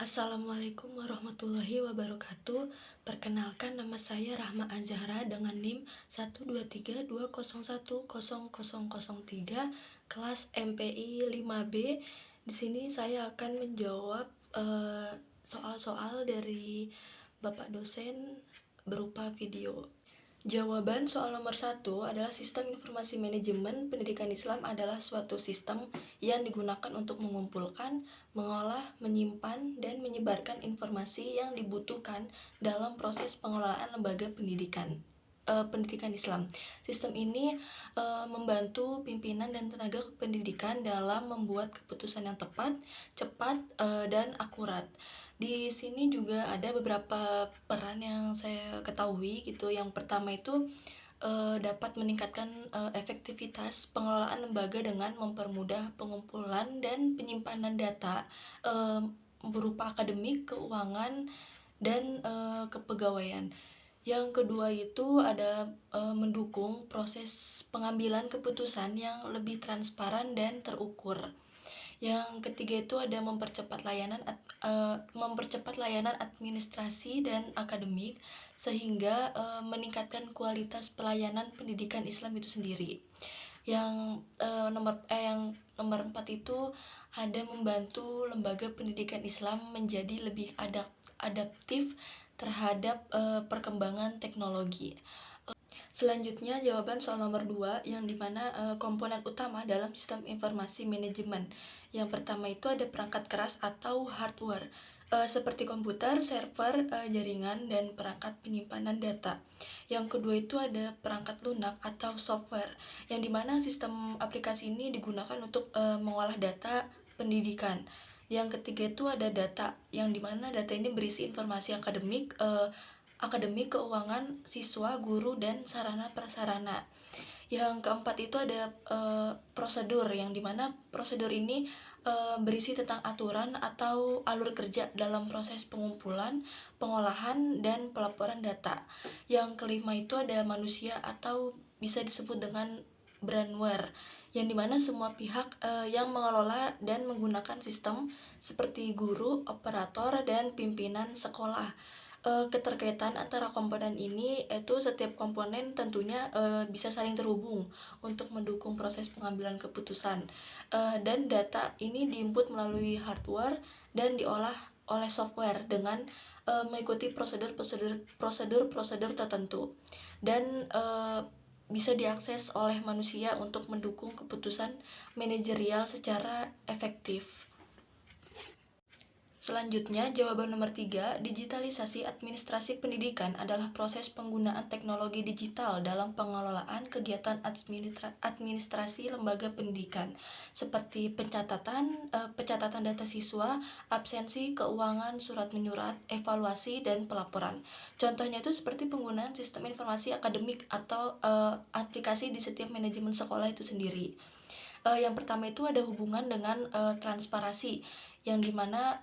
Assalamualaikum warahmatullahi wabarakatuh. Perkenalkan, nama saya Rahma Azahra dengan NIM 12320100003 kelas MPI 5B. Di sini saya akan menjawab soal-soal dari Bapak dosen berupa video. Jawaban soal nomor 1 adalah sistem informasi manajemen pendidikan Islam adalah suatu sistem yang digunakan untuk mengumpulkan, mengolah, menyimpan, dan menyebarkan informasi yang dibutuhkan dalam proses pengelolaan lembaga pendidikan Islam. Sistem ini membantu pimpinan dan tenaga pendidikan dalam membuat keputusan yang tepat, cepat, dan akurat. Di sini juga ada beberapa peran yang saya ketahui gitu. Yang pertama itu dapat meningkatkan efektivitas pengelolaan lembaga dengan mempermudah pengumpulan dan penyimpanan data berupa akademik, keuangan, dan kepegawaian. Yang kedua itu ada mendukung proses pengambilan keputusan yang lebih transparan dan terukur. Yang ketiga itu ada mempercepat layanan administrasi dan akademik sehingga meningkatkan kualitas pelayanan pendidikan Islam itu sendiri. Yang nomor 4 itu ada membantu lembaga pendidikan Islam menjadi lebih adaptif terhadap perkembangan teknologi. Selanjutnya jawaban soal nomor 2 yang dimana komponen utama dalam sistem informasi manajemen. Yang pertama itu ada perangkat keras atau hardware seperti komputer, server, jaringan, dan perangkat penyimpanan data. Yang kedua itu ada perangkat lunak atau software yang dimana sistem aplikasi ini digunakan untuk mengolah data pendidikan. Yang ketiga itu ada data yang dimana data ini berisi informasi akademik, keuangan siswa, guru, dan sarana prasarana. Yang keempat itu ada prosedur yang dimana prosedur ini berisi tentang aturan atau alur kerja dalam proses pengumpulan, pengolahan, dan pelaporan data. Yang kelima itu ada manusia atau bisa disebut dengan brandware yang dimana semua pihak yang mengelola dan menggunakan sistem seperti guru, operator, dan pimpinan sekolah. Keterkaitan antara komponen ini itu setiap komponen tentunya bisa saling terhubung untuk mendukung proses pengambilan keputusan, dan data ini diinput melalui hardware dan diolah oleh software dengan mengikuti prosedur tertentu dan bisa diakses oleh manusia untuk mendukung keputusan manajerial secara efektif. Selanjutnya, jawaban nomor 3, digitalisasi administrasi pendidikan adalah proses penggunaan teknologi digital dalam pengelolaan kegiatan administrasi lembaga pendidikan, seperti pencatatan data siswa, absensi, keuangan, surat menyurat, evaluasi, dan pelaporan. Contohnya itu seperti penggunaan sistem informasi akademik atau aplikasi di setiap manajemen sekolah itu sendiri. Yang pertama itu ada hubungan dengan transparansi, yang dimana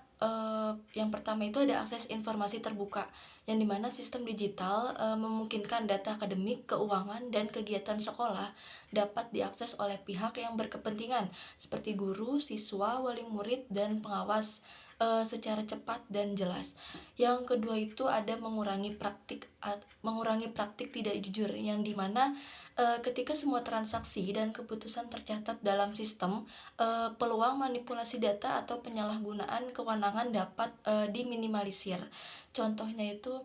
yang pertama itu ada akses informasi terbuka, yang dimana sistem digital memungkinkan data akademik, keuangan, dan kegiatan sekolah dapat diakses oleh pihak yang berkepentingan seperti guru, siswa, wali murid, dan pengawas secara cepat dan jelas. Yang kedua itu ada mengurangi praktik tidak jujur, yang dimana ketika semua transaksi dan keputusan tercatat dalam sistem, peluang manipulasi data atau penyalahgunaan kewenangan dapat diminimalisir. Contohnya itu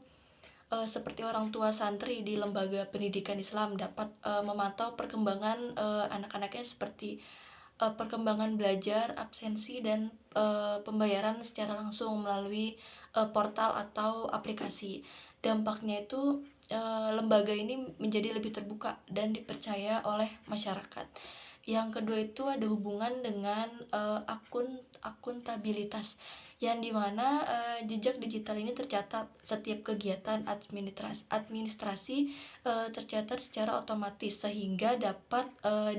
seperti orang tua santri di lembaga pendidikan Islam dapat memantau perkembangan anak-anaknya seperti perkembangan belajar, absensi, dan pembayaran secara langsung melalui portal atau aplikasi. Dampaknya itu lembaga ini menjadi lebih terbuka dan dipercaya oleh masyarakat. Yang kedua itu ada hubungan dengan akuntabilitas, yang dimana jejak digital ini tercatat setiap kegiatan administrasi tercatat secara otomatis sehingga dapat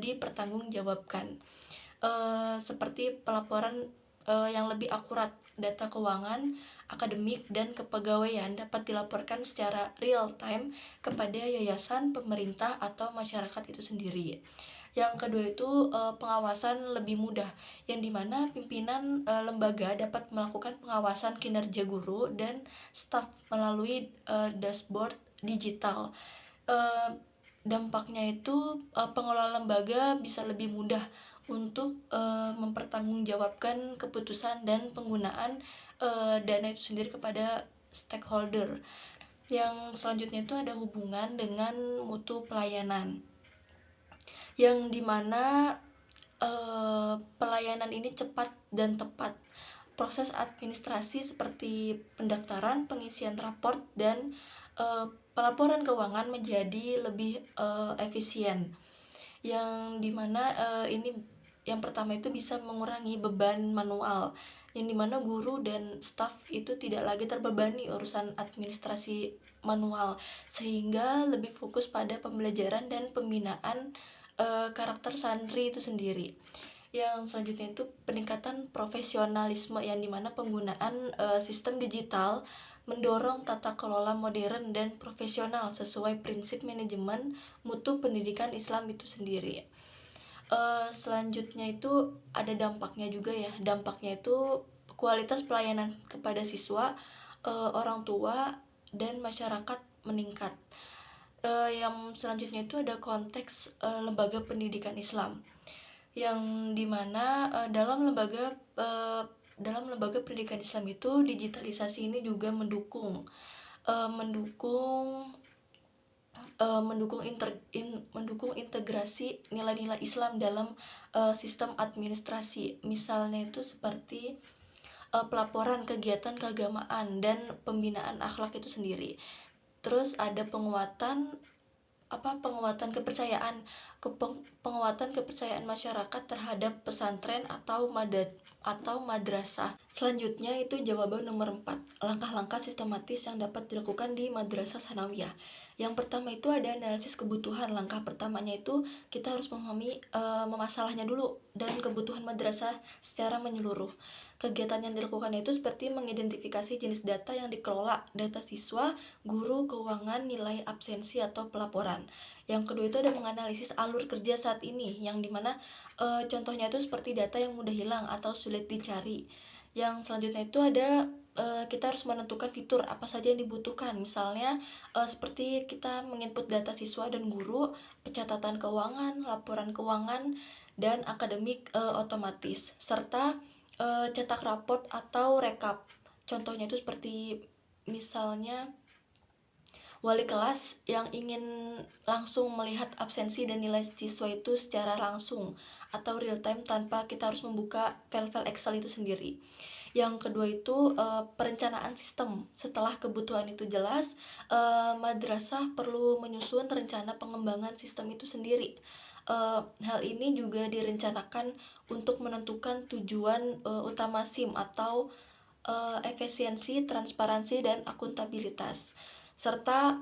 dipertanggungjawabkan, seperti pelaporan yang lebih akurat, data keuangan, akademik, dan kepegawaian dapat dilaporkan secara real time kepada yayasan, pemerintah, atau masyarakat itu sendiri. Yang kedua itu pengawasan lebih mudah, yang dimana pimpinan lembaga dapat melakukan pengawasan kinerja guru dan staf melalui dashboard digital. Eh, Dampaknya itu pengelola lembaga bisa lebih mudah untuk mempertanggungjawabkan keputusan dan penggunaan dana itu sendiri kepada stakeholder. Yang selanjutnya itu ada hubungan dengan mutu pelayanan, yang dimana pelayanan ini cepat dan tepat. Proses administrasi seperti pendaftaran, pengisian raport, dan pelaporan keuangan menjadi lebih efisien. Yang dimana ini yang pertama itu bisa mengurangi beban manual, yang dimana guru dan staf itu tidak lagi terbebani urusan administrasi manual, sehingga lebih fokus pada pembelajaran dan pembinaan karakter santri itu sendiri. Yang selanjutnya itu peningkatan profesionalisme, yang dimana penggunaan sistem digital mendorong tata kelola modern dan profesional sesuai prinsip manajemen mutu pendidikan Islam itu sendiri. Selanjutnya itu ada dampaknya juga ya. Dampaknya itu kualitas pelayanan kepada siswa, orang tua, dan masyarakat meningkat. Yang selanjutnya itu ada konteks lembaga pendidikan Islam, yang dimana dalam lembaga pendidikan Islam itu digitalisasi ini juga mendukung eh, mendukung mendukung integrasi nilai-nilai Islam dalam sistem administrasi. Misalnya itu seperti pelaporan kegiatan keagamaan dan pembinaan akhlak itu sendiri. Terus ada penguatan kepercayaan penguatan kepercayaan masyarakat terhadap pesantren atau madrasah. Selanjutnya itu jawaban nomor 4, langkah-langkah sistematis yang dapat dilakukan di madrasah sanawiyah. Yang pertama itu ada analisis kebutuhan. Langkah pertamanya itu kita harus memahami masalahnya dulu dan kebutuhan madrasah secara menyeluruh. Kegiatan yang dilakukan itu seperti mengidentifikasi jenis data yang dikelola, data siswa, guru, keuangan, nilai absensi atau pelaporan. Yang kedua itu ada menganalisis alur kerja saat ini, yang dimana contohnya itu seperti data yang mudah hilang atau sulit dicari. Yang selanjutnya itu ada kita harus menentukan fitur apa saja yang dibutuhkan. Misalnya seperti kita menginput data siswa dan guru, pencatatan keuangan, laporan keuangan, dan akademik otomatis, serta cetak raport atau rekap. Contohnya itu seperti misalnya wali kelas yang ingin langsung melihat absensi dan nilai siswa itu secara langsung atau real time tanpa kita harus membuka file-file Excel itu sendiri. Yang kedua itu perencanaan sistem. Setelah kebutuhan itu jelas, madrasah perlu menyusun rencana pengembangan sistem itu sendiri. Hal ini juga direncanakan untuk menentukan tujuan utama SIM atau efisiensi, transparansi, dan akuntabilitas, serta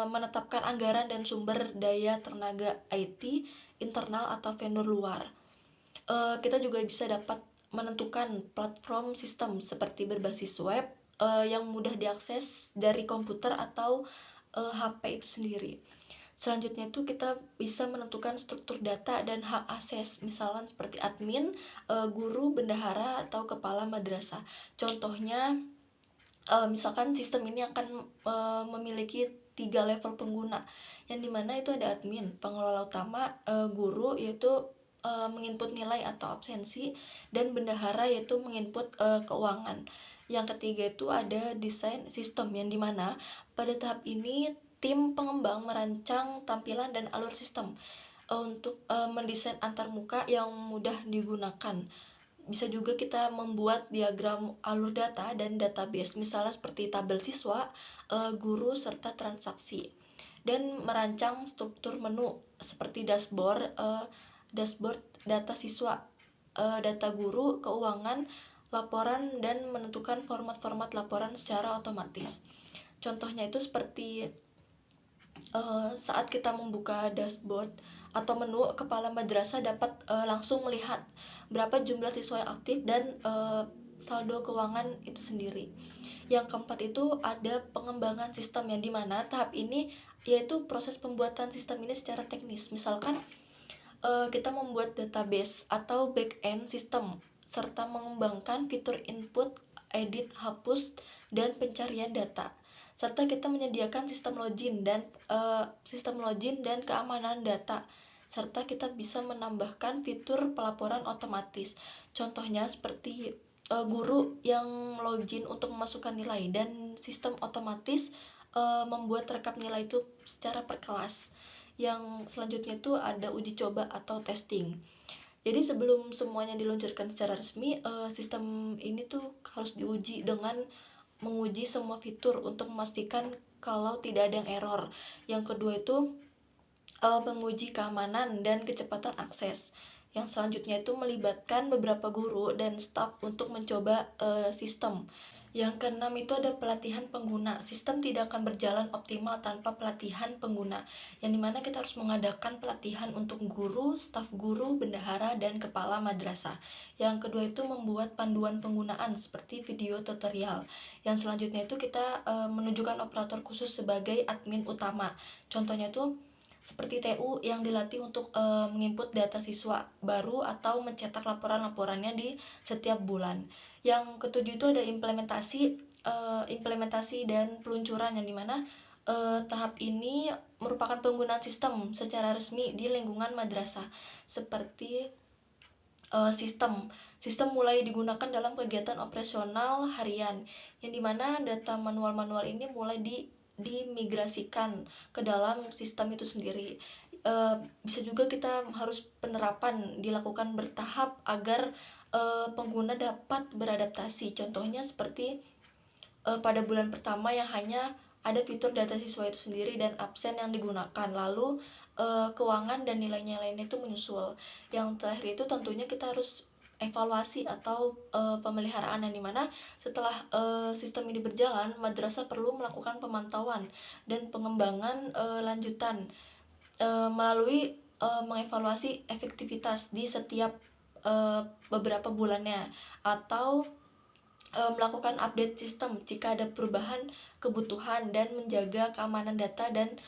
menetapkan anggaran dan sumber daya tenaga IT internal atau vendor luar. Kita juga bisa dapat menentukan platform sistem seperti berbasis web yang mudah diakses dari komputer atau HP itu sendiri. Selanjutnya itu kita bisa menentukan struktur data dan hak akses, misalkan seperti admin, guru, bendahara, atau kepala madrasah. Contohnya, misalkan sistem ini akan memiliki 3 level pengguna, yang dimana itu ada admin, pengelola utama, guru yaitu menginput nilai atau absensi, dan bendahara yaitu menginput keuangan. Yang ketiga itu ada desain sistem, yang dimana pada tahap ini tim pengembang merancang tampilan dan alur sistem untuk mendesain antarmuka yang mudah digunakan. Bisa juga kita membuat diagram alur data dan database, misalnya seperti tabel siswa, guru, serta transaksi. Dan merancang struktur menu seperti dashboard data siswa, data guru, keuangan, laporan, dan menentukan format-format laporan secara otomatis. Contohnya itu seperti saat kita membuka dashboard atau menu, kepala madrasah dapat langsung melihat berapa jumlah siswa yang aktif dan saldo keuangan itu sendiri. Yang keempat itu ada pengembangan sistem, yang dimana tahap ini yaitu proses pembuatan sistem ini secara teknis. Misalkan kita membuat database atau back-end sistem, serta mengembangkan fitur input, edit, hapus, dan pencarian data. Serta kita menyediakan sistem login dan keamanan data. Serta kita bisa menambahkan fitur pelaporan otomatis. Contohnya seperti guru yang login untuk memasukkan nilai dan sistem otomatis membuat rekap nilai itu secara per kelas. Yang selanjutnya itu ada uji coba atau testing. Jadi sebelum semuanya diluncurkan secara resmi, sistem ini tuh harus diuji dengan menguji semua fitur untuk memastikan kalau tidak ada yang error. Yang kedua itu menguji keamanan dan kecepatan akses. Yang selanjutnya itu melibatkan beberapa guru dan staf untuk mencoba sistem. Yang keenam itu ada pelatihan pengguna. Sistem tidak akan berjalan optimal tanpa pelatihan pengguna, yang dimana kita harus mengadakan pelatihan untuk guru, staf guru, bendahara, dan kepala madrasah. Yang kedua itu membuat panduan penggunaan seperti video tutorial. Yang selanjutnya itu kita menunjukkan operator khusus sebagai admin utama. Contohnya itu seperti TU yang dilatih untuk menginput data siswa baru atau mencetak laporan-laporannya di setiap bulan. Yang ketujuh itu ada implementasi dan peluncuran, yang dimana tahap ini merupakan penggunaan sistem secara resmi di lingkungan madrasah. Seperti sistem mulai digunakan dalam kegiatan operasional harian, yang dimana data manual-manual ini mulai dimigrasikan ke dalam sistem itu sendiri. Bisa juga kita harus penerapan dilakukan bertahap agar pengguna dapat beradaptasi. Contohnya seperti pada bulan pertama yang hanya ada fitur data siswa itu sendiri dan absen yang digunakan, lalu keuangan dan nilainya lainnya itu menyusul. Yang terakhir itu tentunya kita harus evaluasi atau pemeliharaan, yang dimana setelah sistem ini berjalan, madrasah perlu melakukan pemantauan dan pengembangan lanjutan melalui mengevaluasi efektivitas di setiap beberapa bulannya, atau melakukan update sistem jika ada perubahan kebutuhan, dan menjaga keamanan data dan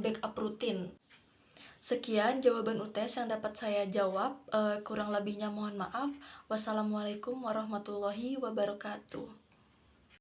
backup rutin. Sekian jawaban UTS yang dapat saya jawab. Kurang lebihnya mohon maaf. Wassalamualaikum warahmatullahi wabarakatuh.